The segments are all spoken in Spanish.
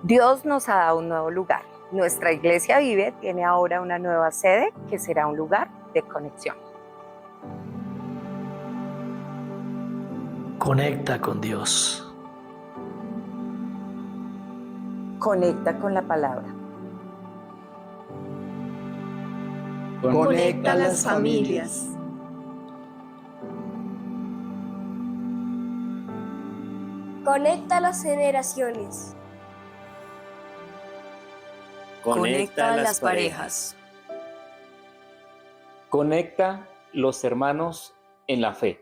Dios nos ha dado un nuevo lugar. Nuestra Iglesia Vive tiene ahora una nueva sede que será un lugar de conexión. Conecta con Dios. Conecta con la palabra. Conecta a las familias. Conecta a las generaciones. Conecta a las parejas. Conecta los hermanos en la fe.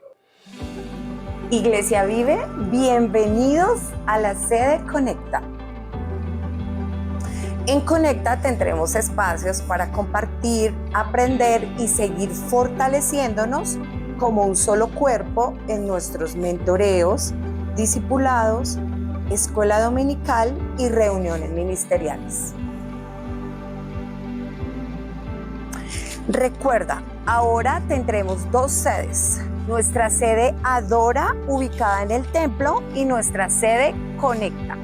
Iglesia Vive, bienvenidos a la sede Conecta. En Conecta tendremos espacios para compartir, aprender y seguir fortaleciéndonos como un solo cuerpo en nuestros mentoreos, discipulados, escuela dominical y reuniones ministeriales. Recuerda, ahora tendremos dos sedes. Nuestra sede Adora, ubicada en el templo, y nuestra sede Conecta.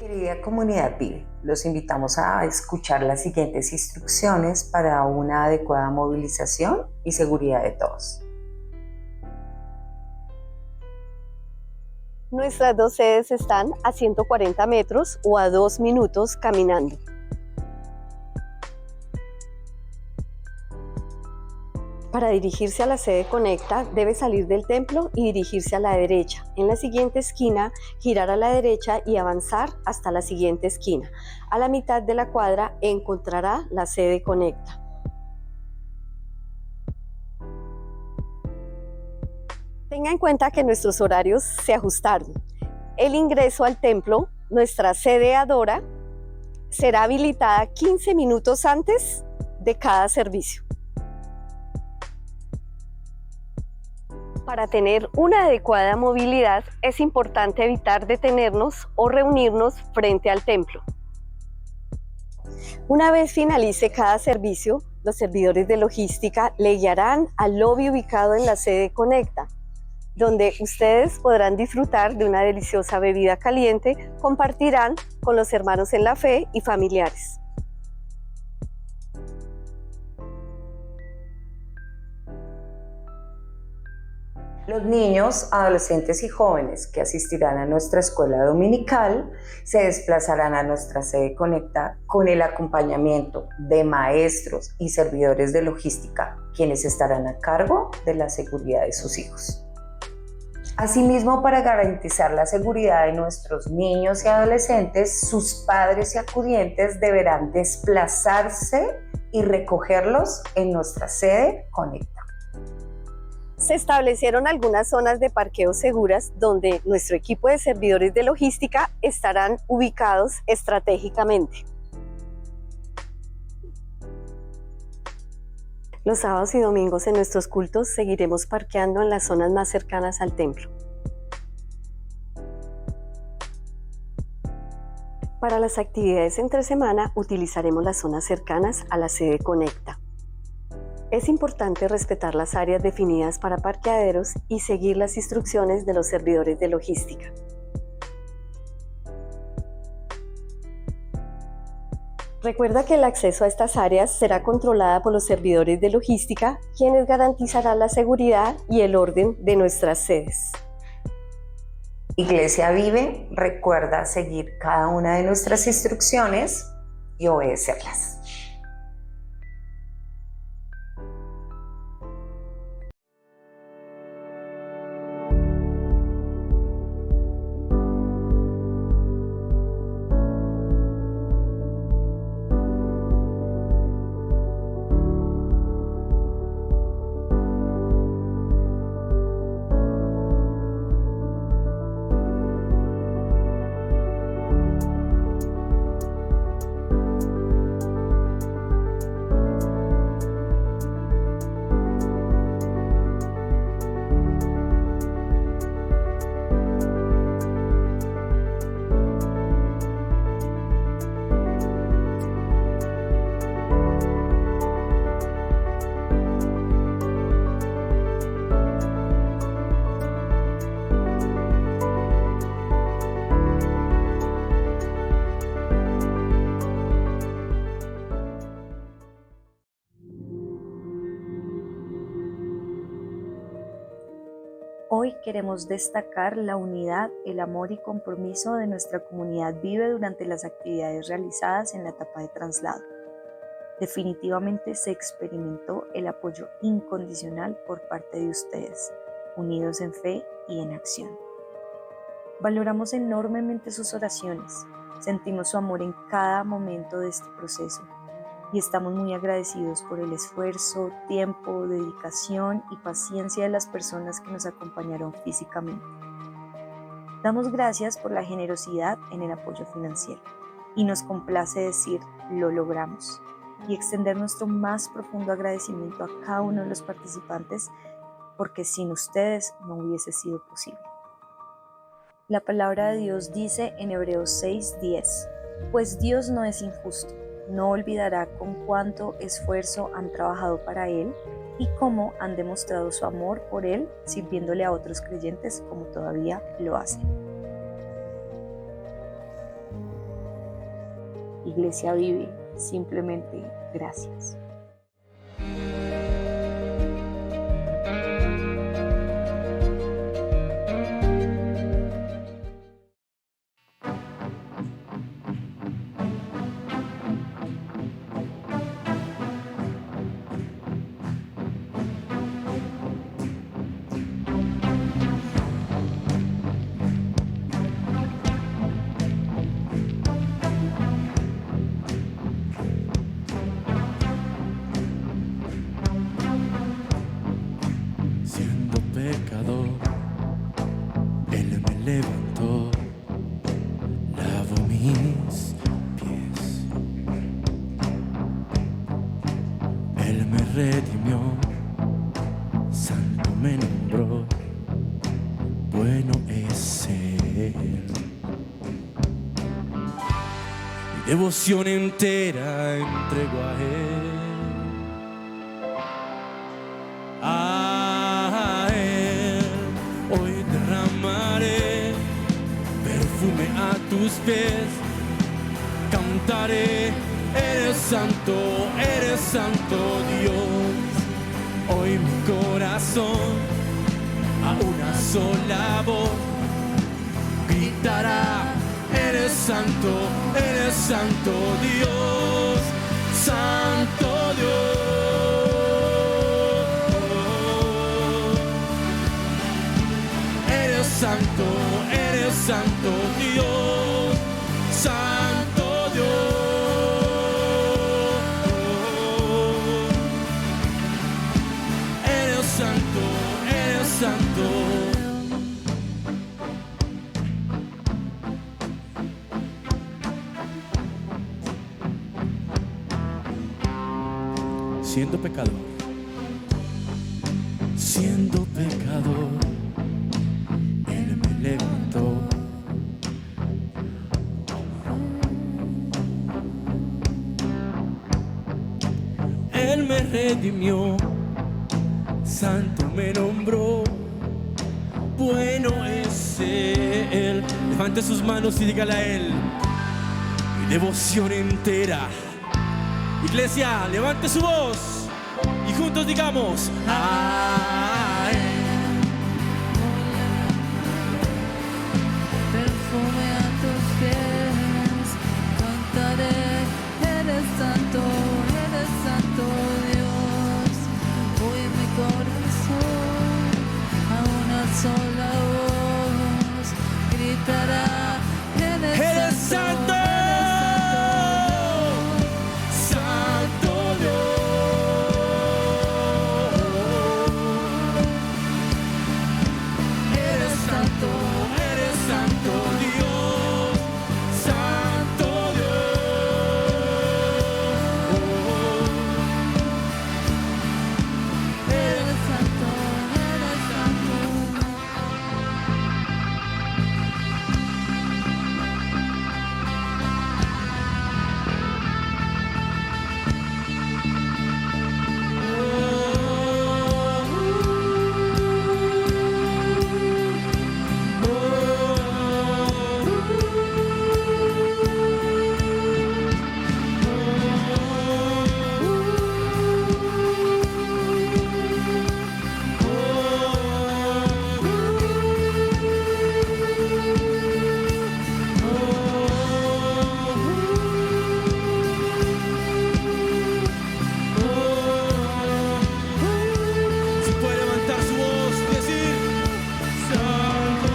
Querida comunidad Vive, los invitamos a escuchar las siguientes instrucciones para una adecuada movilización y seguridad de todos. Nuestras dos sedes están a 140 metros o a 2 minutos caminando. Para dirigirse a la sede Conecta, debe salir del templo y dirigirse a la derecha. En la siguiente esquina, girar a la derecha y avanzar hasta la siguiente esquina. A la mitad de la cuadra encontrará la sede Conecta. Tenga en cuenta que nuestros horarios se ajustaron. El ingreso al templo, nuestra sede Adora, será habilitada 15 minutos antes de cada servicio. Para tener una adecuada movilidad es importante evitar detenernos o reunirnos frente al templo. Una vez finalice cada servicio, los servidores de logística le guiarán al lobby ubicado en la sede Conecta, donde ustedes podrán disfrutar de una deliciosa bebida caliente, compartirán con los hermanos en la fe y familiares. Los niños, adolescentes y jóvenes que asistirán a nuestra escuela dominical se desplazarán a nuestra sede Conecta con el acompañamiento de maestros y servidores de logística, quienes estarán a cargo de la seguridad de sus hijos. Asimismo, para garantizar la seguridad de nuestros niños y adolescentes, sus padres y acudientes deberán desplazarse y recogerlos en nuestra sede Conecta. Se establecieron algunas zonas de parqueo seguras donde nuestro equipo de servidores de logística estarán ubicados estratégicamente. Los sábados y domingos en nuestros cultos seguiremos parqueando en las zonas más cercanas al templo. Para las actividades entre semana utilizaremos las zonas cercanas a la sede Conecta. Es importante respetar las áreas definidas para parqueaderos y seguir las instrucciones de los servidores de logística. Recuerda que el acceso a estas áreas será controlada por los servidores de logística, quienes garantizarán la seguridad y el orden de nuestras sedes. Iglesia Vive recuerda seguir cada una de nuestras instrucciones y obedecerlas. Hoy queremos destacar la unidad, el amor y compromiso de nuestra comunidad Vive durante las actividades realizadas en la etapa de traslado. Definitivamente se experimentó el apoyo incondicional por parte de ustedes, unidos en fe y en acción. Valoramos enormemente sus oraciones, sentimos su amor en cada momento de este proceso y estamos muy agradecidos por el esfuerzo, tiempo, dedicación y paciencia de las personas que nos acompañaron físicamente. Damos gracias por la generosidad en el apoyo financiero y nos complace decir lo logramos y extender nuestro más profundo agradecimiento a cada uno de los participantes porque sin ustedes no hubiese sido posible. La palabra de Dios dice en Hebreos 6:10, pues Dios no es injusto. No olvidará con cuánto esfuerzo han trabajado para Él y cómo han demostrado su amor por Él sirviéndole a otros creyentes como todavía lo hacen. Iglesia Vive, simplemente gracias. Pecador, Él me levantó, lavó mis pies. Él me redimió, santo me nombró, bueno es Él. Mi devoción entera entrego a Él. A tus pies cantaré, eres santo Dios. Hoy mi corazón a una sola voz gritará, eres santo Dios, santo Dios. Eres santo Dios, santo Dios. Eres santo. Siendo pecador, siendo pecador, Él me levantó. Él me redimió, santo me nombró, bueno es Él. Levante sus manos y dígale a Él mi devoción entera. Iglesia, levante su voz y juntos digamos a Él. Perfume a tus pies, cantaré, eres santo Dios. Hoy mi corazón a una sola voz gritará, Eres santo, santo Dios. Eres santo Dios, santo Dios. Eres santo, eres santo. Si puede levantar su voz y decir santo.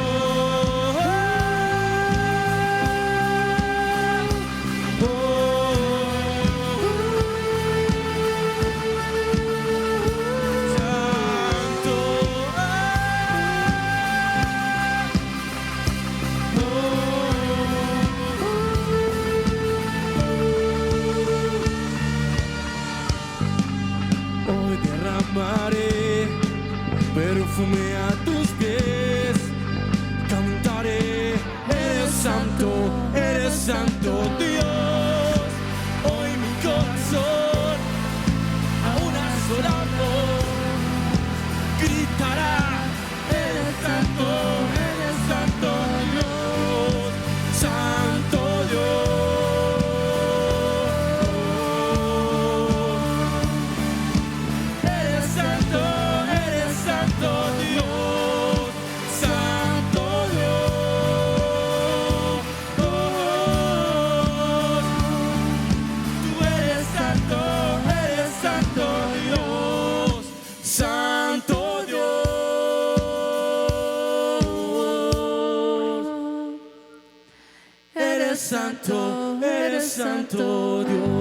Hoy derramaré perfume a tus pies, cantaré, eres santo Dios. Hoy mi corazón a una sola voz gritará, eres santo Dios, santo Dios. Eres santo Dios, santo Dios. Tú eres santo Dios, santo Dios. Eres santo Dios.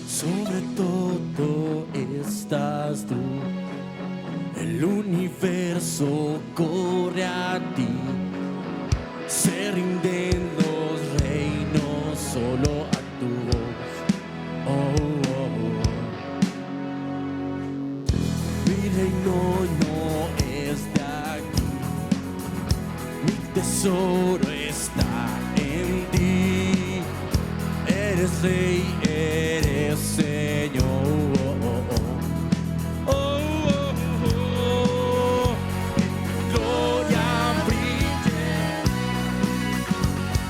Sobre todo estás tú, el universo corre a ti, se rinden los reinos solo a tu voz. Oh, oh, oh. Mi reino no es de aquí, mi tesoro está en ti. Eres rey, eres Señor. Oh, oh, oh, oh. Que tu gloria brille,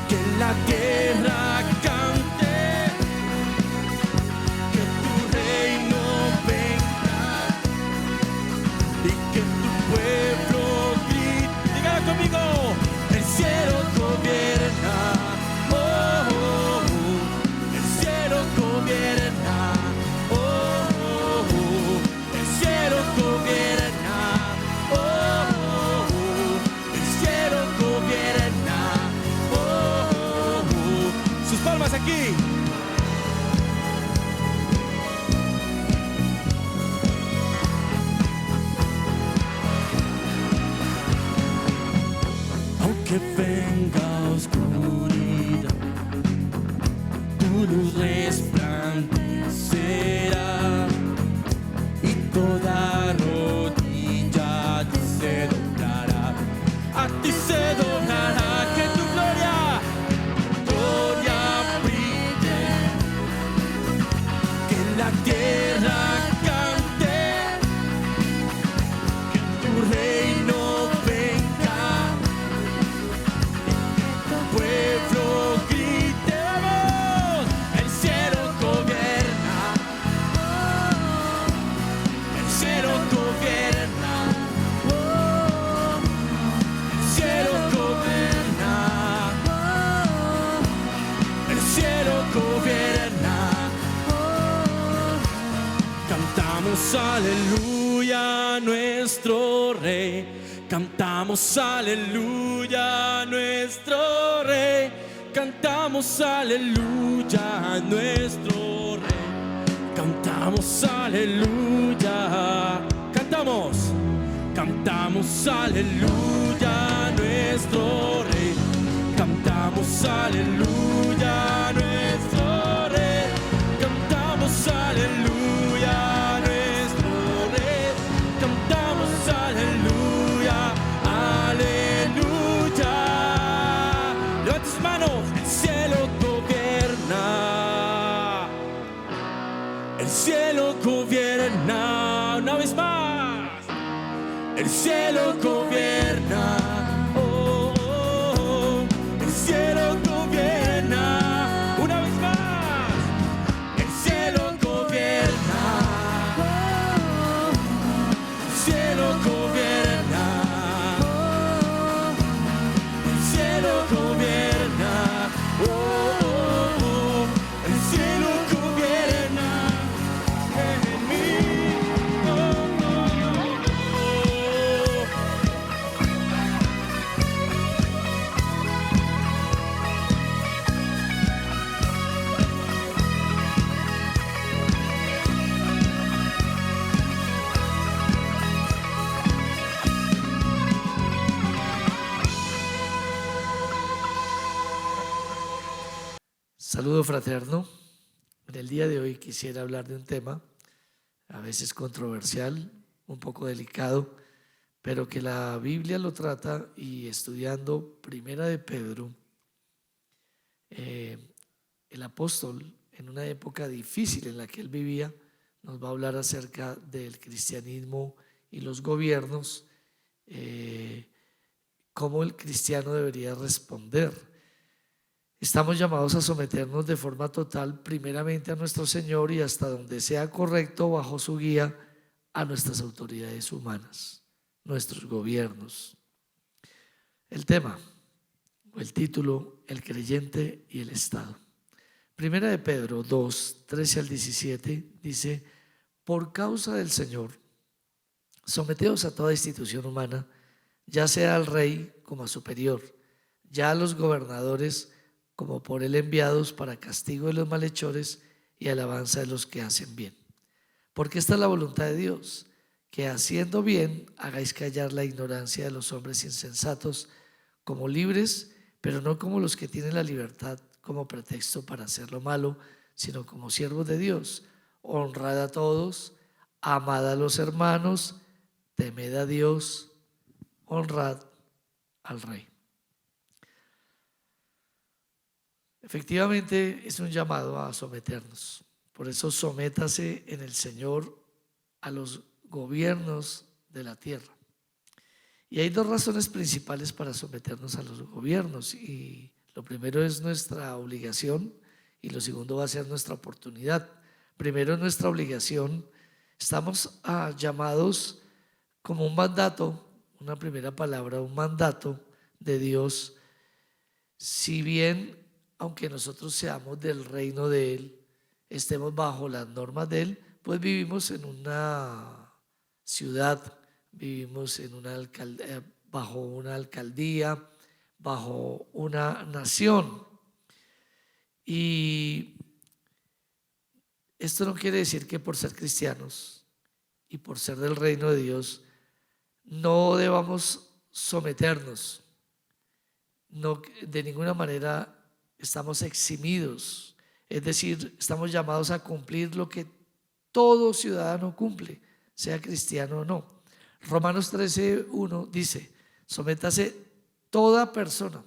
que la tierra cante, que tu reino venga y que tu pueblo grite. Dígalo conmigo, el cielo gobierna. Oh, oh, oh. El cielo gobierna. aunque venga oscuridad, tu luz resplandecerá y toda rodilla se doblará. A ti se doblará, que tu gloria brille, que la tierra cante, que tu reino venga, tu pueblo grite, vamos, el cielo gobierna, el cielo gobierna, el cielo gobierna, el cielo gobierna. Cantamos aleluya a nuestro rey, cantamos aleluya a nuestro rey, cantamos aleluya a nuestro rey, cantamos aleluya, cantamos aleluya a nuestro rey, cantamos aleluya a nuestro rey, cantamos aleluya a nuestro rey, cantamos aleluya, aleluya. Levanta tus manos, el cielo gobierna, el cielo gobierna, una vez más, el cielo gobierna, oh, oh, oh. El cielo gobierna, una vez más, el cielo gobierna, el cielo gobierna, el cielo gobierna, oh, oh, oh. El cielo gobierna en mí, oh, oh, oh. Saludo fraterno. En el día de hoy quisiera hablar de un tema a veces controversial, un poco delicado, pero que la Biblia lo trata, y estudiando Primera de Pedro, el apóstol, en una época difícil en la que él vivía, nos va a hablar acerca del cristianismo y los gobiernos, cómo el cristiano debería responder. Estamos llamados a someternos de forma total primeramente a nuestro Señor, y hasta donde sea correcto, bajo su guía, a nuestras autoridades humanas, nuestros gobiernos. El tema o el título: el creyente y el Estado. Primera de Pedro 2, 13 al 17 dice: por causa del Señor, someteos a toda institución humana, ya sea al rey como a superior, ya a los gobernadores como por él enviados, para castigo de los malhechores y alabanza de los que hacen bien. Porque esta es la voluntad de Dios, que haciendo bien hagáis callar la ignorancia de los hombres insensatos, como libres, pero no como los que tienen la libertad como pretexto para hacer lo malo, sino como siervos de Dios. Honrad a todos, amad a los hermanos, temed a Dios, honrad al rey. Efectivamente es un llamado a someternos. Por eso sométase en el Señor a los gobiernos de la tierra. Y hay dos razones principales para someternos a los gobiernos, y lo primero es nuestra obligación y lo segundo va a ser nuestra oportunidad. Primero, nuestra obligación. Estamos llamados como un mandato, una primera palabra, un mandato de Dios. Si bien, aunque nosotros seamos del reino de Él, estemos bajo las normas de Él, pues vivimos en una ciudad, vivimos en bajo una alcaldía, bajo una nación. Y esto no quiere decir que por ser cristianos y por ser del reino de Dios no debamos someternos. no, de ninguna manera estamos eximidos. Es decir, estamos llamados a cumplir lo que todo ciudadano cumple, sea cristiano o no. Romanos 13:1 dice: sométase toda persona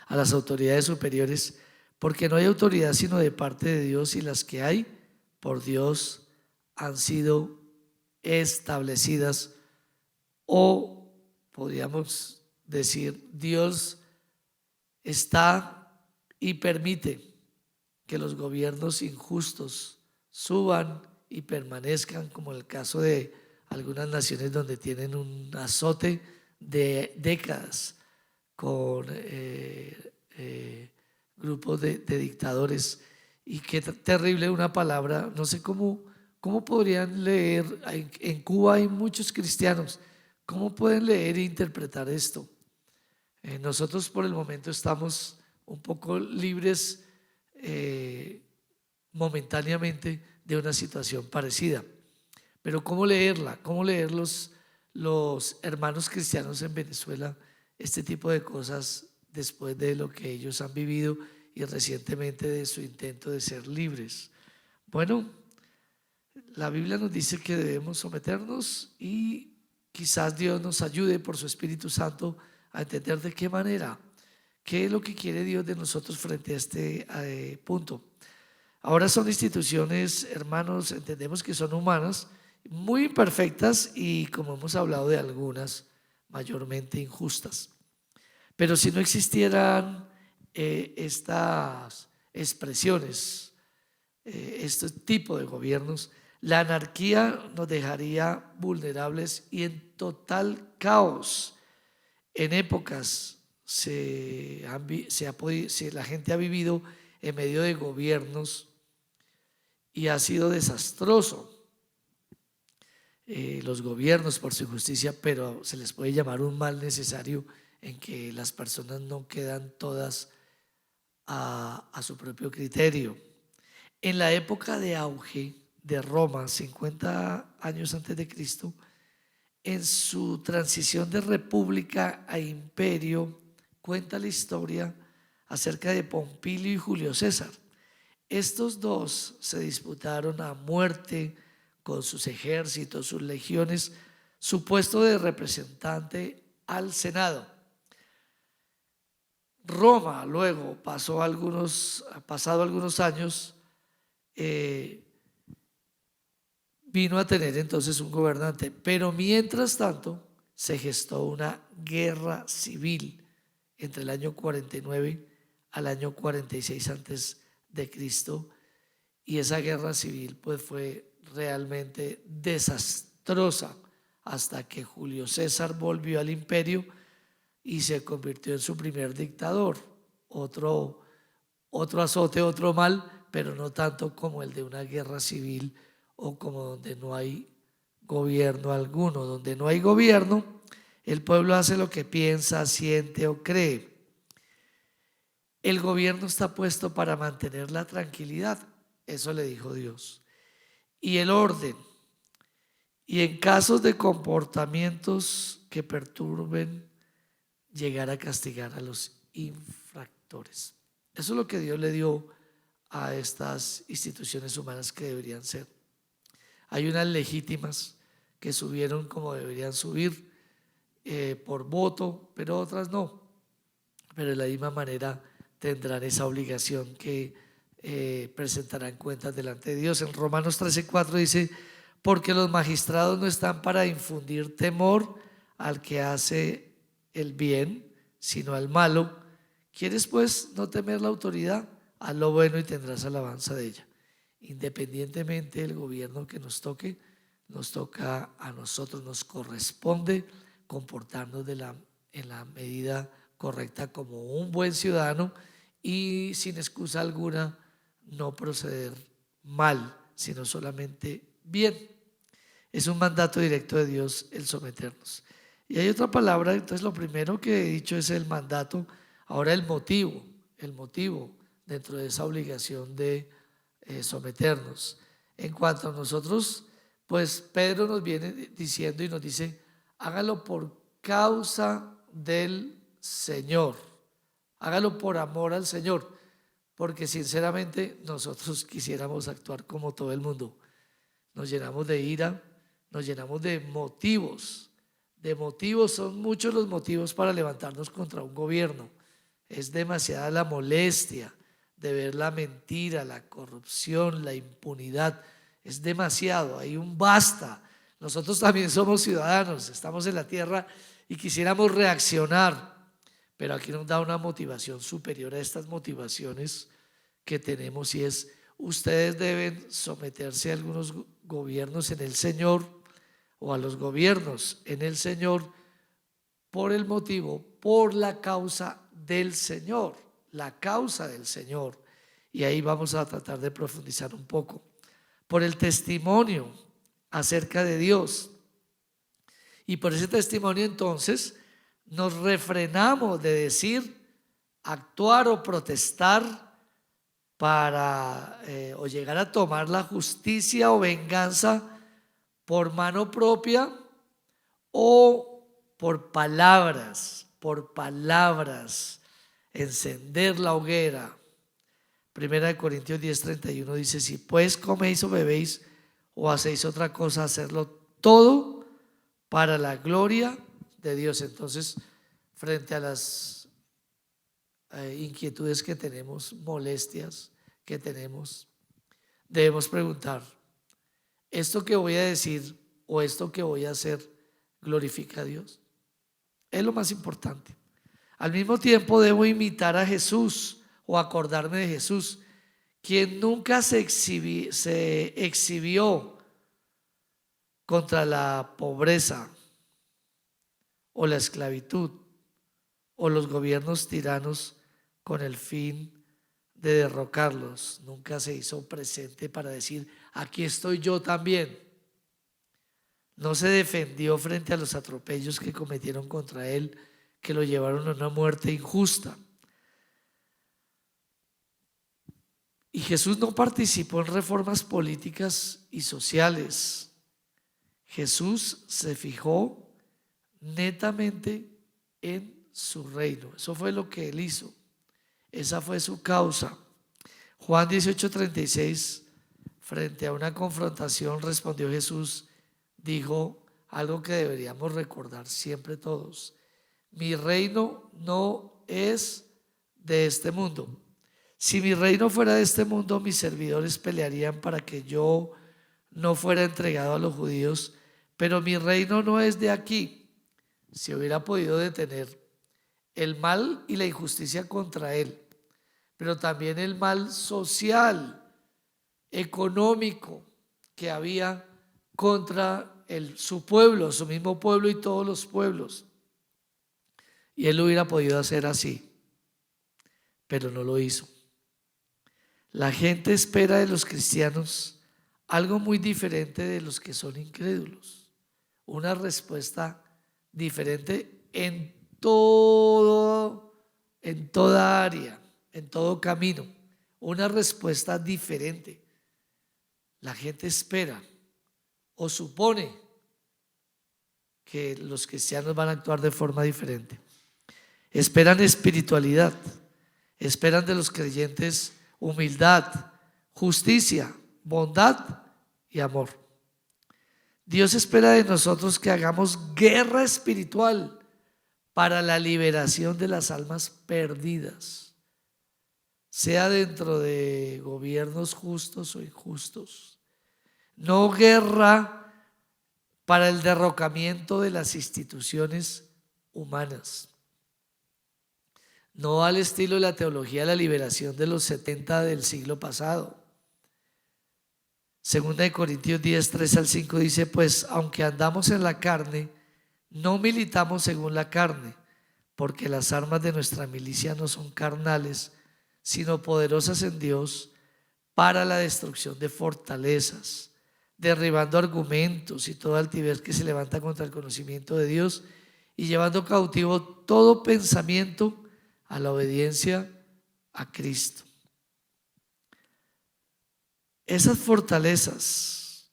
a las autoridades superiores, porque no hay autoridad sino de parte de Dios, y las que hay por Dios han sido establecidas, o podríamos decir, Dios está y permite que los gobiernos injustos suban y permanezcan, como el caso de algunas naciones donde tienen un azote de décadas con grupos de dictadores. Y qué terrible una palabra, no sé cómo podrían leer, en Cuba hay muchos cristianos, ¿cómo pueden leer e interpretar esto? Nosotros por el momento estamos un poco libres momentáneamente de una situación parecida, pero ¿cómo leerla? ¿Cómo leer los hermanos cristianos en Venezuela este tipo de cosas después de lo que ellos han vivido y recientemente de su intento de ser libres? Bueno, la Biblia nos dice que debemos someternos, y quizás Dios nos ayude por su Espíritu Santo a entender de qué manera, qué es lo que quiere Dios de nosotros frente a este punto. Ahora son instituciones, hermanos, entendemos que son humanas, muy imperfectas y, como hemos hablado, de algunas mayormente injustas. Pero si no existieran estas expresiones, este tipo de gobiernos, la anarquía nos dejaría vulnerables y en total caos. En épocas la gente ha vivido en medio de gobiernos y ha sido desastroso. Los gobiernos por su injusticia, pero se les puede llamar un mal necesario en que las personas no quedan todas a su propio criterio. En la época de auge de Roma, 50 años antes de Cristo, en su transición de república a imperio, cuenta la historia acerca de Pompilio y Julio César. Estos dos se disputaron a muerte con sus ejércitos, sus legiones, su puesto de representante al Senado. Roma luego, pasado algunos años, vino a tener entonces un gobernante, pero mientras tanto se gestó una guerra civil entre el año 49 al año 46 antes de Cristo, y esa guerra civil pues fue realmente desastrosa hasta que Julio César volvió al imperio y se convirtió en su primer dictador. Otro azote, otro mal, pero no tanto como el de una guerra civil o como donde no hay gobierno alguno. Donde no hay gobierno, el pueblo hace lo que piensa, siente o cree. El gobierno está puesto para mantener la tranquilidad, eso le dijo Dios, y el orden, y en casos de comportamientos que perturben, llegar a castigar a los infractores. Eso es lo que Dios le dio a estas instituciones humanas que deberían ser. Hay unas legítimas que subieron como deberían subir por voto, pero otras no. Pero de la misma manera tendrán esa obligación que presentarán cuentas delante de Dios. En Romanos 13:4 dice: porque los magistrados no están para infundir temor al que hace el bien, sino al malo. ¿Quieres pues no temer la autoridad? Haz lo bueno y tendrás alabanza de ella. Independientemente del gobierno que nos toque, nos toca a nosotros, nos corresponde comportarnos en la medida correcta como un buen ciudadano y sin excusa alguna no proceder mal, sino solamente bien. Es un mandato directo de Dios el someternos. Y hay otra palabra, entonces lo primero que he dicho es el mandato. Ahora el motivo dentro de esa obligación de someternos. En cuanto a nosotros, pues Pedro nos viene diciendo y nos dice: hágalo por causa del Señor. Hágalo por amor al Señor, porque sinceramente nosotros quisiéramos actuar como todo el mundo. Nos llenamos de ira, nos llenamos de motivos. Son muchos los motivos para levantarnos contra un gobierno. Es demasiada la molestia de ver la mentira, la corrupción, la impunidad. Es demasiado, hay un basta. Nosotros también somos ciudadanos, estamos en la tierra y quisiéramos reaccionar, pero aquí nos da una motivación superior a estas motivaciones que tenemos, y es: ustedes deben someterse a algunos gobiernos en el Señor, o a los gobiernos en el Señor, por el motivo, por la causa del Señor, la causa del Señor. Y ahí vamos a tratar de profundizar un poco. Por el testimonio acerca de Dios. Y por ese testimonio entonces nos refrenamos de decir, actuar o protestar para o llegar a tomar la justicia o venganza por mano propia o por palabras, encender la hoguera. Primera de Corintios 10:31 dice: si pues coméis o bebéis o hacéis otra cosa, hacerlo todo para la gloria de Dios. Entonces, frente a las inquietudes que tenemos, molestias que tenemos, debemos preguntar: ¿esto que voy a decir o esto que voy a hacer glorifica a Dios? Es lo más importante. Al mismo tiempo debo imitar a Jesús o acordarme de Jesús, quien nunca se exhibió contra la pobreza o la esclavitud o los gobiernos tiranos con el fin de derrocarlos. Nunca se hizo presente para decir: aquí estoy yo también. No se defendió frente a los atropellos que cometieron contra él, que lo llevaron a una muerte injusta. Y Jesús no participó en reformas políticas y sociales. Jesús se fijó netamente en su reino. Eso fue lo que él hizo. Esa fue su causa. Juan 18:36, frente a una confrontación, respondió Jesús, dijo algo que deberíamos recordar siempre todos: mi reino no es de este mundo. Si mi reino fuera de este mundo, mis servidores pelearían para que yo no fuera entregado a los judíos, pero mi reino no es de aquí. Si hubiera podido detener el mal y la injusticia contra él, pero también el mal social, económico que había contra su pueblo, su mismo pueblo y todos los pueblos, y él lo hubiera podido hacer así, pero no lo hizo. La gente espera de los cristianos algo muy diferente de los que son incrédulos, una respuesta diferente en toda área, en todo camino, una respuesta diferente. La gente espera o supone que los cristianos van a actuar de forma diferente. Esperan espiritualidad, esperan de los creyentes humildad, justicia, bondad y amor. Dios espera de nosotros que hagamos guerra espiritual para la liberación de las almas perdidas, sea dentro de gobiernos justos o injustos. No guerra para el derrocamiento de las instituciones humanas. No al estilo de la teología de la liberación de los 70 del siglo pasado. Segunda de Corintios 10, 3-5 dice: pues aunque andamos en la carne, no militamos según la carne, porque las armas de nuestra milicia no son carnales, sino poderosas en Dios para la destrucción de fortalezas, derribando argumentos y toda altivez que se levanta contra el conocimiento de Dios, y llevando cautivo todo pensamiento a la obediencia a Cristo. Esas fortalezas,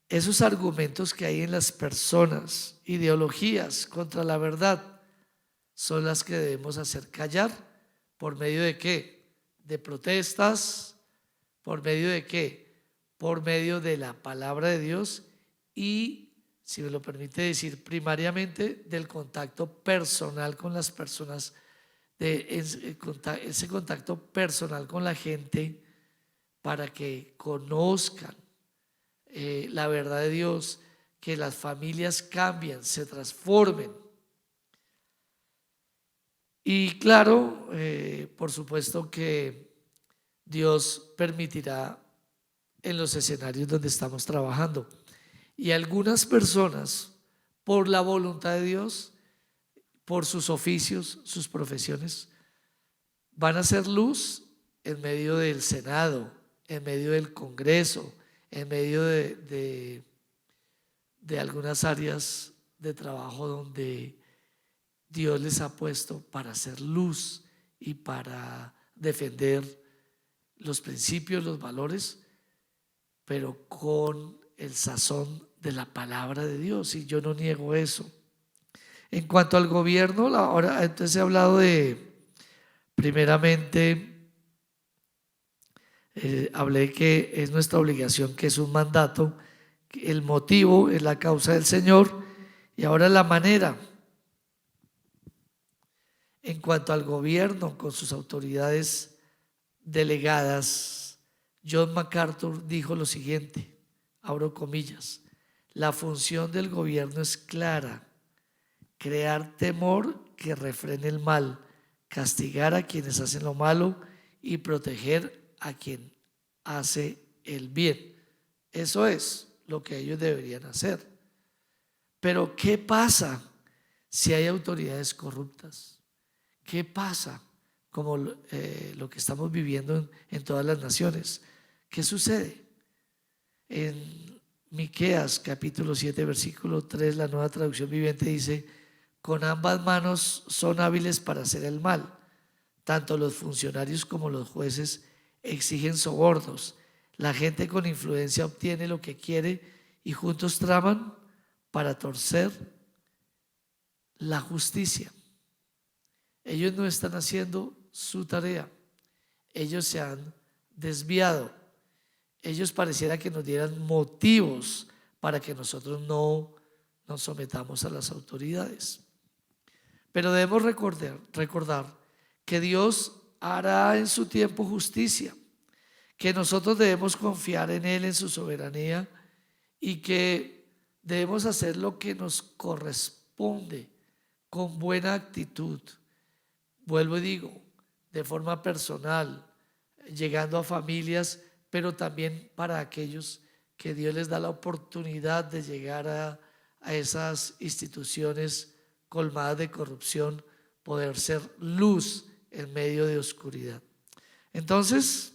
esos argumentos que hay en las personas, ideologías contra la verdad, son las que debemos hacer callar. ¿Por medio de qué? De protestas. ¿Por medio de qué? Por medio de la palabra de Dios y, si me lo permite decir, primariamente del contacto personal con las personas, ese contacto personal con la gente para que conozcan la verdad de Dios, que las familias cambien, se transformen. Y claro, por supuesto que Dios permitirá en los escenarios donde estamos trabajando. Y algunas personas, por la voluntad de Dios, por sus oficios, sus profesiones, van a ser luz en medio del Senado, en medio del Congreso, en medio de algunas áreas de trabajo donde Dios les ha puesto para hacer luz y para defender los principios, los valores, pero con el sazón de la palabra de Dios, y yo no niego eso. En cuanto al gobierno, ahora entonces he hablado primeramente, hablé que es nuestra obligación, que es un mandato, que el motivo es la causa del Señor, y ahora la manera. En cuanto al gobierno con sus autoridades delegadas, John MacArthur dijo lo siguiente, abro comillas: la función del gobierno es clara: crear temor que refrene el mal, castigar a quienes hacen lo malo y proteger a quien hace el bien. Eso es lo que ellos deberían hacer. Pero ¿qué pasa si hay autoridades corruptas? ¿Qué pasa como lo que estamos viviendo en todas las naciones? ¿Qué sucede? En Miqueas capítulo 7 versículo 3, la Nueva Traducción Viviente dice: con ambas manos son hábiles para hacer el mal, tanto los funcionarios como los jueces exigen sobornos, la gente con influencia obtiene lo que quiere y juntos traman para torcer la justicia. Ellos no están haciendo su tarea, ellos se han desviado, ellos pareciera que nos dieran motivos para que nosotros no nos sometamos a las autoridades. Pero debemos recordar que Dios hará en su tiempo justicia, que nosotros debemos confiar en Él, en su soberanía, y que debemos hacer lo que nos corresponde con buena actitud. Vuelvo y digo, de forma personal, llegando a familias, pero también para aquellos que Dios les da la oportunidad de llegar a esas instituciones colmadas de corrupción, poder ser luz en medio de oscuridad. Entonces,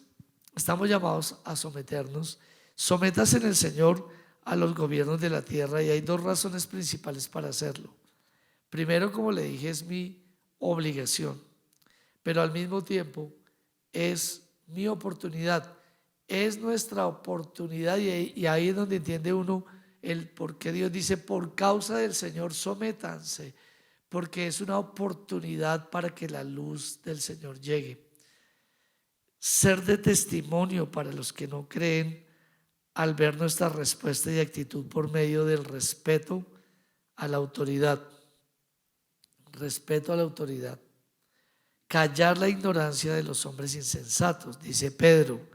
estamos llamados a someternos. Sométase en el Señor a los gobiernos de la tierra, y hay dos razones principales para hacerlo. Primero, como le dije, es mi obligación, pero al mismo tiempo es mi oportunidad, es nuestra oportunidad, y ahí es donde entiende uno el por qué Dios dice: por causa del Señor sométanse, porque es una oportunidad para que la luz del Señor llegue. Ser de testimonio para los que no creen al ver nuestra respuesta y actitud por medio del respeto a la autoridad. Respeto a la autoridad. Callar la ignorancia de los hombres insensatos, dice Pedro.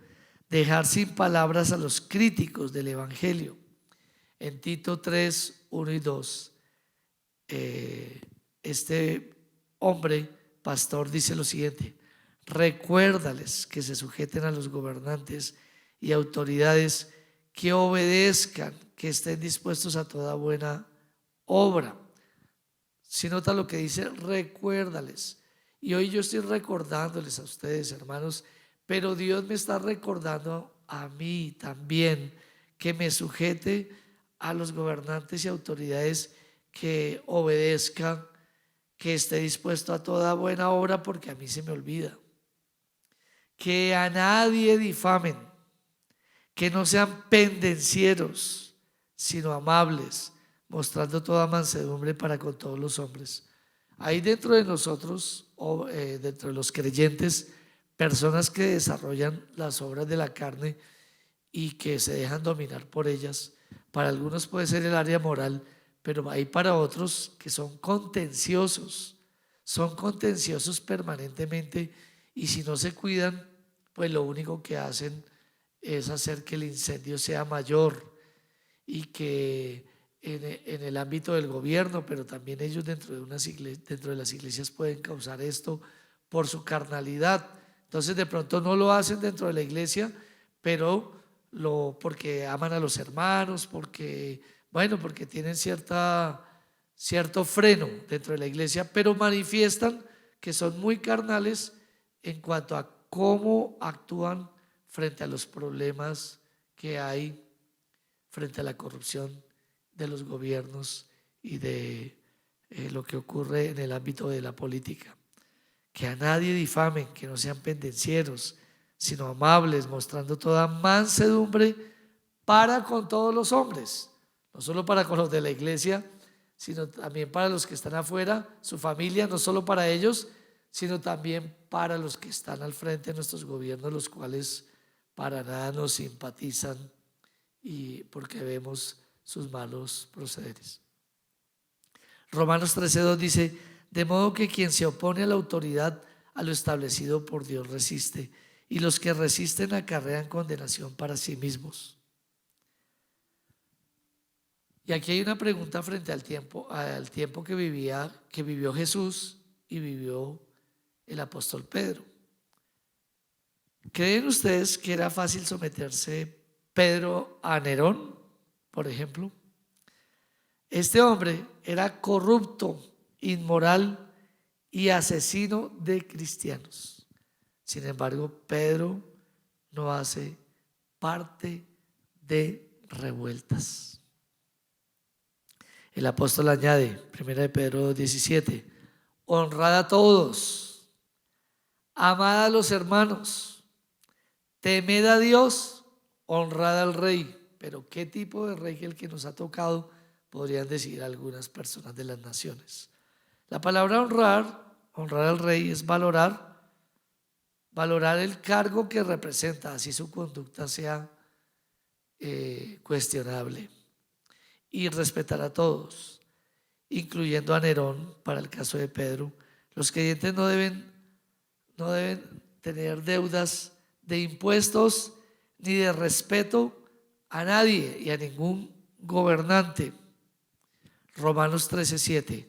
Dejar sin palabras a los críticos del Evangelio. En Tito 3, 1 y 2, este hombre, pastor, dice lo siguiente: recuérdales que se sujeten a los gobernantes y autoridades, que obedezcan, que estén dispuestos a toda buena obra. Si nota lo que dice, recuérdales. Y hoy yo estoy recordándoles a ustedes, hermanos, pero Dios me está recordando a mí también que me sujete a los gobernantes y autoridades, que obedezcan, que esté dispuesto a toda buena obra, porque a mí se me olvida. Que a nadie difamen, que no sean pendencieros, sino amables, mostrando toda mansedumbre para con todos los hombres. Hay dentro de nosotros, dentro de los creyentes, personas que desarrollan las obras de la carne y que se dejan dominar por ellas. Para algunos puede ser el área moral, pero hay para otros que son contenciosos permanentemente, y si no se cuidan, pues lo único que hacen es hacer que el incendio sea mayor, y que en el ámbito del gobierno, pero también ellos dentro de las iglesias pueden causar esto por su carnalidad. Entonces de pronto no lo hacen dentro de la iglesia, pero porque aman a los hermanos, porque tienen cierto freno dentro de la iglesia, pero manifiestan que son muy carnales en cuanto a cómo actúan frente a los problemas que hay, frente a la corrupción de los gobiernos y de lo que ocurre en el ámbito de la política. Que a nadie difamen, que no sean pendencieros, sino amables, mostrando toda mansedumbre para con todos los hombres, no solo para con los de la iglesia, sino también para los que están afuera, su familia, no solo para ellos, sino también para los que están al frente de nuestros gobiernos, los cuales para nada nos simpatizan, y porque vemos sus malos procederes. Romanos 13:2 dice: de modo que quien se opone a la autoridad, a lo establecido por Dios resiste, y los que resisten acarrean condenación para sí mismos. Y aquí hay una pregunta frente al tiempo que vivió Jesús y vivió el apóstol Pedro. ¿Creen ustedes que era fácil someterse Pedro a Nerón, por ejemplo? Este hombre era corrupto, inmoral y asesino de cristianos. Sin embargo, Pedro no hace parte de revueltas. El apóstol añade, 1 de Pedro 17: honrad a todos, amad a los hermanos, temed a Dios, honrad al rey. Pero ¿qué tipo de rey es el que nos ha tocado? Podrían decir algunas personas de las naciones. La palabra honrar al rey, es valorar el cargo que representa, así su conducta sea cuestionable, y respetar a todos, incluyendo a Nerón. Para el caso de Pedro, los creyentes no deben tener deudas de impuestos ni de respeto a nadie y a ningún gobernante. Romanos 13:7: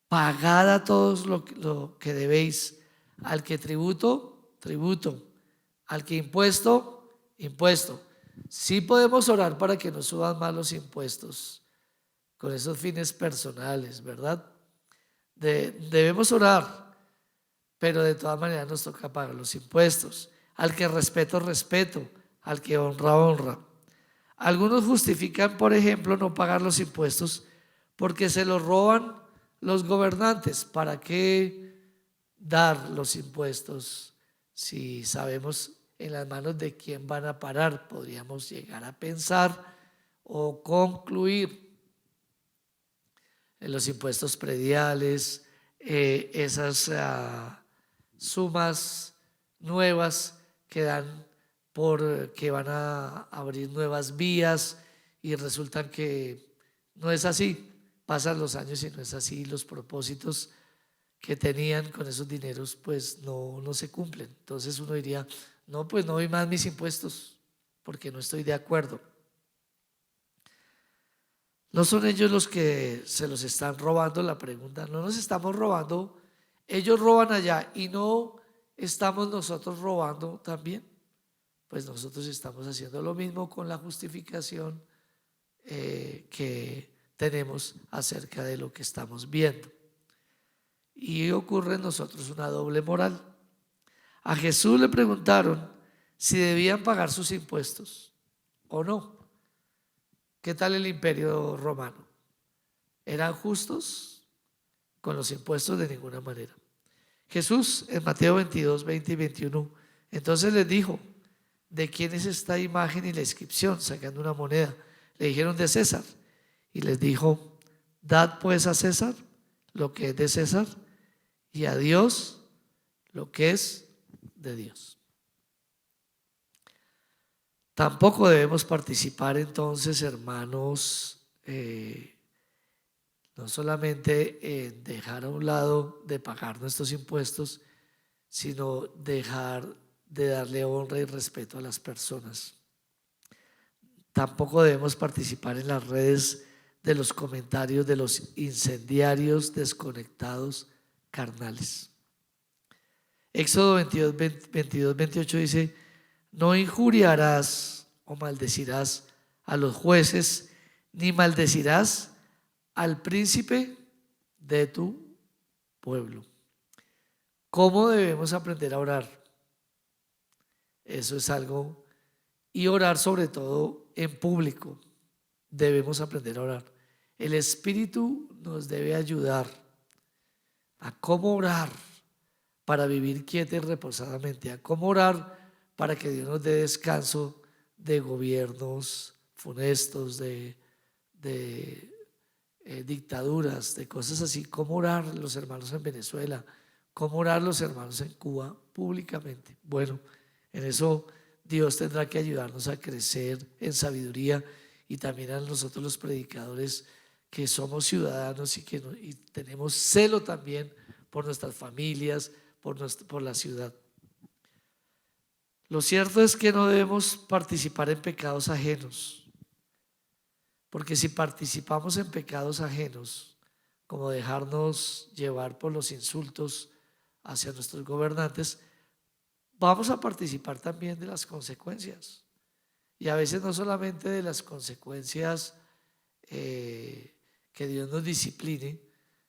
pagad a todos lo que debéis, al que tributo, al que impuesto. Sí podemos orar para que nos suban más los impuestos con esos fines personales, ¿verdad? Debemos orar, pero de todas maneras nos toca pagar los impuestos. Al que respeto, al que honra. Algunos justifican, por ejemplo, no pagar los impuestos porque se los roban los gobernantes. ¿Para qué dar los impuestos si sabemos en las manos de quién van a parar? Podríamos llegar a pensar o concluir. En los impuestos prediales, esas sumas nuevas que dan porque van a abrir nuevas vías, y resulta que no es así. Pasan los años y no es así. Los propósitos que tenían con esos dineros pues no se cumplen. Entonces uno diría: no, pues no doy más mis impuestos porque no estoy de acuerdo. ¿No son ellos los que se los están robando? La pregunta: no nos estamos robando, ellos roban allá, y no estamos nosotros robando también. Pues nosotros estamos haciendo lo mismo con la justificación que tenemos acerca de lo que estamos viendo. Y ocurre en nosotros una doble moral. A Jesús le preguntaron si debían pagar sus impuestos o no. ¿Qué tal el imperio romano? ¿Eran justos con los impuestos? De ninguna manera. Jesús en Mateo 22, 20 y 21 entonces les dijo: ¿de quién es esta imagen y la inscripción? Sacando una moneda. Le dijeron: de César. Y les dijo: dad pues a César lo que es de César y a Dios lo que es de Dios. Tampoco debemos participar entonces, hermanos, no solamente en dejar a un lado de pagar nuestros impuestos, sino dejar de darle honra y respeto a las personas. Tampoco debemos participar en las redes de los comentarios de los incendiarios, desconectados, carnales. Éxodo 22, 28 dice: no injuriarás o maldecirás a los jueces, ni maldecirás al príncipe de tu pueblo. ¿Cómo debemos aprender a orar? Eso es algo, y orar sobre todo en público. Debemos aprender a orar. El Espíritu nos debe ayudar a cómo orar para vivir quieta y reposadamente, a cómo orar para que Dios nos dé descanso de gobiernos funestos, de dictaduras, de cosas así. Cómo orar los hermanos en Venezuela, cómo orar los hermanos en Cuba públicamente. Bueno, en eso Dios tendrá que ayudarnos a crecer en sabiduría, y también a nosotros los predicadores que somos ciudadanos y tenemos celo también por nuestras familias, por la ciudad. Lo cierto es que no debemos participar en pecados ajenos, porque si participamos en pecados ajenos, como dejarnos llevar por los insultos hacia nuestros gobernantes, vamos a participar también de las consecuencias. Y a veces no solamente de las consecuencias que Dios nos discipline,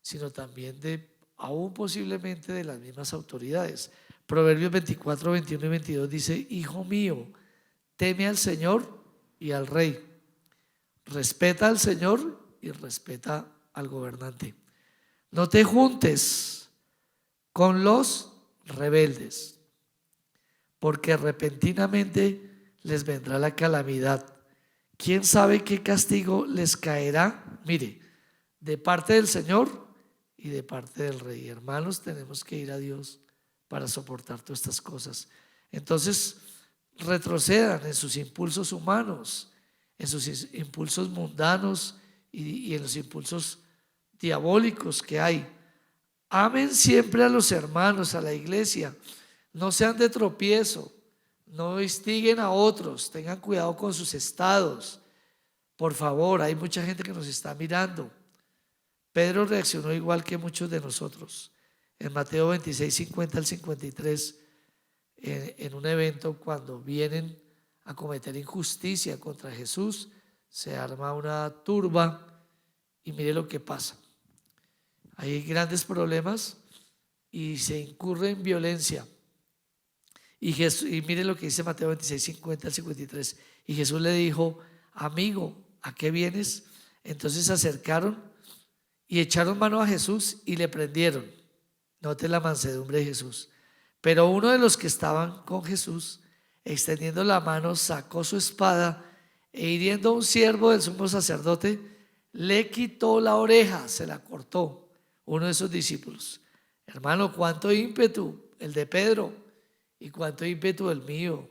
sino también aún posiblemente de las mismas autoridades. Proverbios 24, 21 y 22 dice: hijo mío, teme al Señor y al rey, respeta al Señor y respeta al gobernante. No te juntes con los rebeldes, porque repentinamente les vendrá la calamidad. ¿Quién sabe qué castigo les caerá? Mire, de parte del Señor y de parte del Rey. Hermanos, tenemos que ir a Dios para soportar todas estas cosas. Entonces, retrocedan en sus impulsos humanos, en sus impulsos mundanos y en los impulsos diabólicos que hay. Amen siempre a los hermanos, a la iglesia. No sean de tropiezo. No instiguen a otros, tengan cuidado con sus estados. Por favor, hay mucha gente que nos está mirando. Pedro reaccionó igual que muchos de nosotros. En Mateo 26, 50 al 53, en un evento, cuando vienen a cometer injusticia contra Jesús, se arma una turba y mire lo que pasa. Hay grandes problemas y se incurre en violencia. Y mire lo que dice Mateo 26, 50 al 53. Y Jesús le dijo: amigo, ¿a qué vienes? Entonces se acercaron y echaron mano a Jesús y le prendieron. Note la mansedumbre de Jesús. Pero uno de los que estaban con Jesús, extendiendo la mano, sacó su espada e hiriendo a un siervo del sumo sacerdote, le quitó la oreja, se la cortó. Uno de sus discípulos. Hermano, cuánto ímpetu el de Pedro y cuánto ímpetu el mío,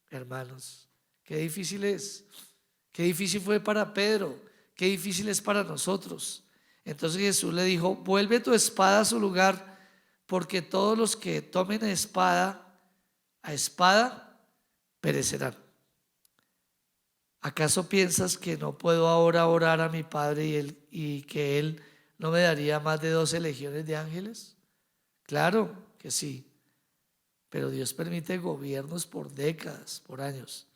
hermanos. Qué difícil es. Qué difícil fue para Pedro. Qué difícil es para nosotros. Entonces Jesús le dijo: vuelve tu espada a su lugar, porque todos los que tomen a espada perecerán. ¿Acaso piensas que no puedo ahora orar a mi Padre y que Él no me daría más de 12 legiones de ángeles? Claro que sí. Pero Dios permite gobiernos por décadas, por años.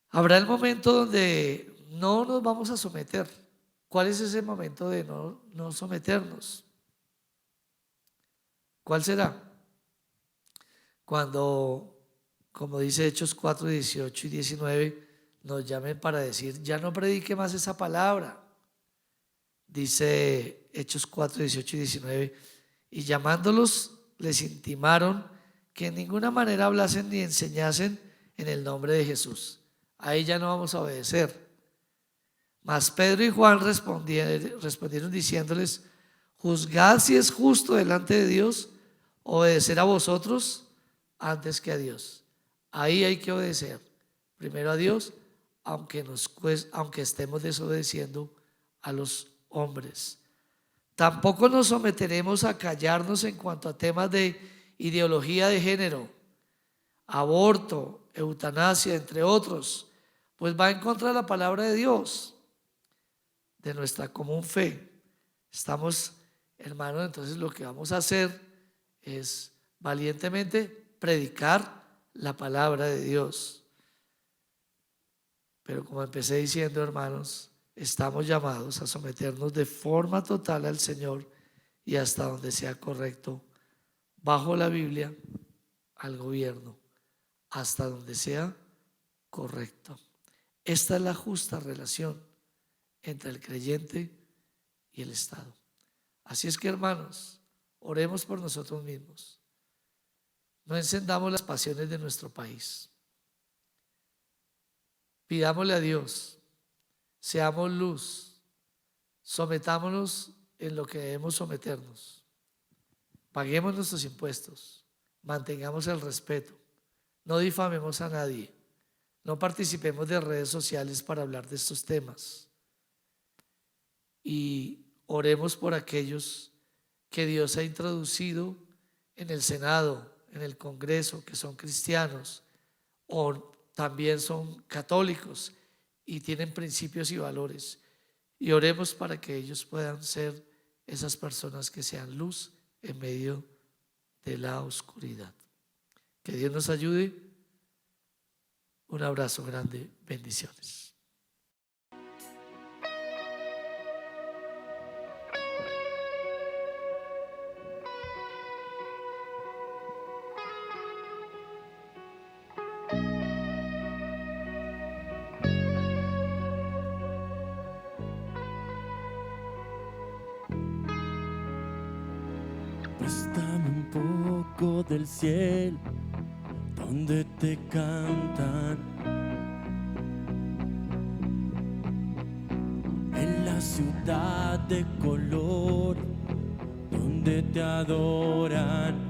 Habrá el momento donde no nos vamos a someter. ¿Cuál es ese momento de no someternos? ¿Cuál será? Cuando, como dice Hechos 4, 18 y 19, nos llamen para decir: ya no predique más esa palabra. Dice Hechos 4, 18 y 19: y llamándolos les intimaron que en ninguna manera hablasen ni enseñasen en el nombre de Jesús. Ahí ya no vamos a obedecer. Mas Pedro y Juan respondieron diciéndoles: juzgad si es justo delante de Dios obedecer a vosotros antes que a Dios. Ahí hay que obedecer primero a Dios, aunque estemos desobedeciendo a los hombres. Tampoco nos someteremos a callarnos en cuanto a temas de ideología de género, aborto, eutanasia, entre otros, pues va en contra de la palabra de Dios, de nuestra común fe. Estamos, hermanos, entonces lo que vamos a hacer es valientemente predicar la palabra de Dios. Pero como empecé diciendo, hermanos, estamos llamados a someternos de forma total al Señor y hasta donde sea correcto, bajo la Biblia, al gobierno, hasta donde sea correcto. Esta es la justa relación entre el creyente y el Estado. Así es que, hermanos, oremos por nosotros mismos. No encendamos las pasiones de nuestro país. Pidámosle a Dios, seamos luz, sometámonos en lo que debemos someternos, paguemos nuestros impuestos, mantengamos el respeto, no difamemos a nadie, no participemos de redes sociales para hablar de estos temas y oremos por aquellos que Dios ha introducido en el Senado, en el Congreso, que son cristianos o también son católicos y tienen principios y valores, y oremos para que ellos puedan ser esas personas que sean luz en medio de la oscuridad. Que Dios nos ayude. Un abrazo grande, bendiciones. Préstame un poco del cielo donde te cantan, en la ciudad de color donde te adoran.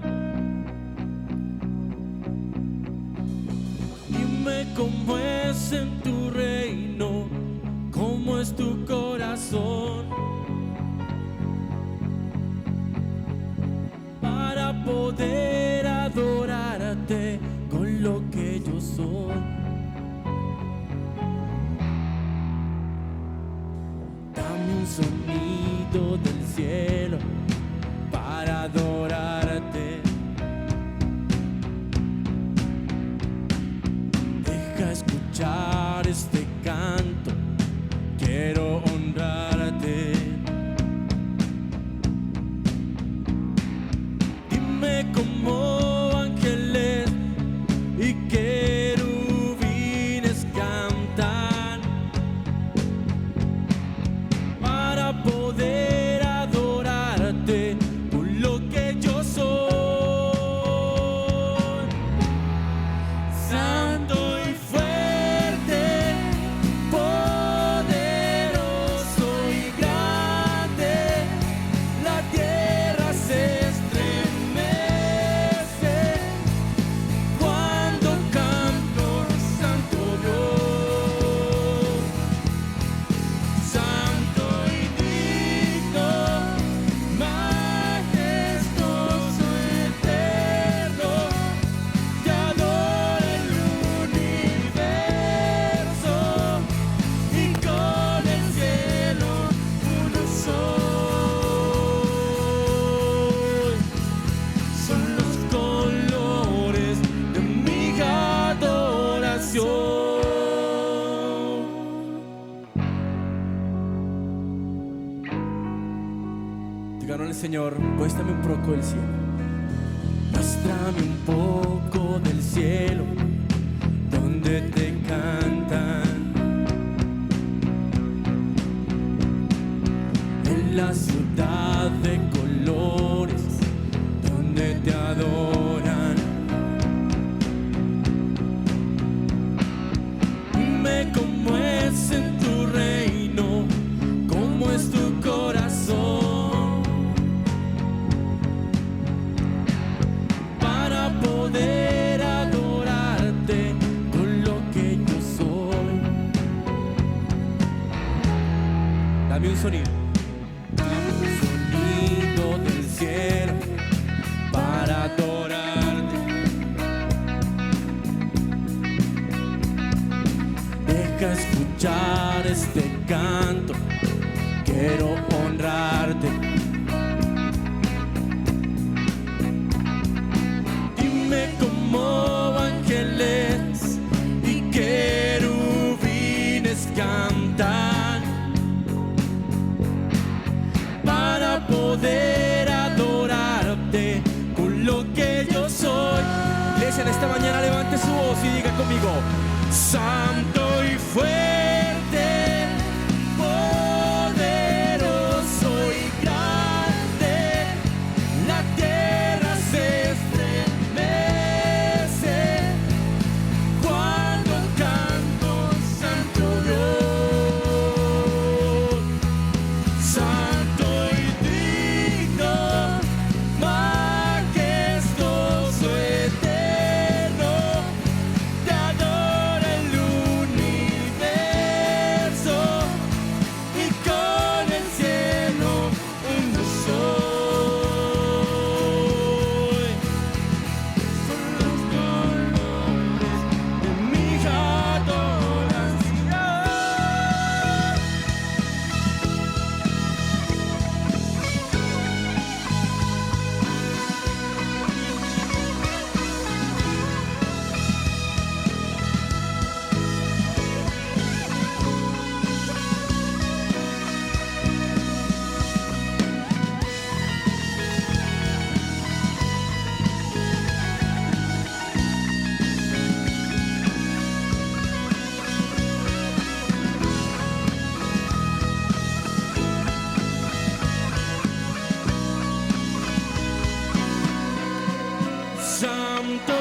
Dime cómo es en tu reino, cómo es tu corazón, para poder adorarte con lo que yo soy. Dame un sonido del cielo para adorarte. Deja escuchar este canto, quiero honrarte. Dime cómo ángeles y querubines cantan para poder adorarte por lo que yo soy. Santo y fuerte, poderoso y grande, la tierra se estremece cuando canto Santo Dios. Santo y digno, majestuoso, eterno, te adora el universo y con el cielo uno soy. Son los colores de mi adoración. Digan al Señor, muéstrame un poco del cielo. Muéstrame un poco del cielo donde te cantan, en la ciudad de colores donde te adoran. Dime cómo es en tu reino, escuchar este canto, quiero honrarte. Dime cómo ángeles y querubines cantan para poder adorarte con lo que yo soy. Iglesia, en esta mañana levante su voz y diga conmigo: santo y fuerte, poderoso y grande, la tierra se estremece cuando canto santo Dios, santo y digno, majestuoso, eterno, te adora el universo y con el cielo uno soy. Son los colores de mi adoración. Santo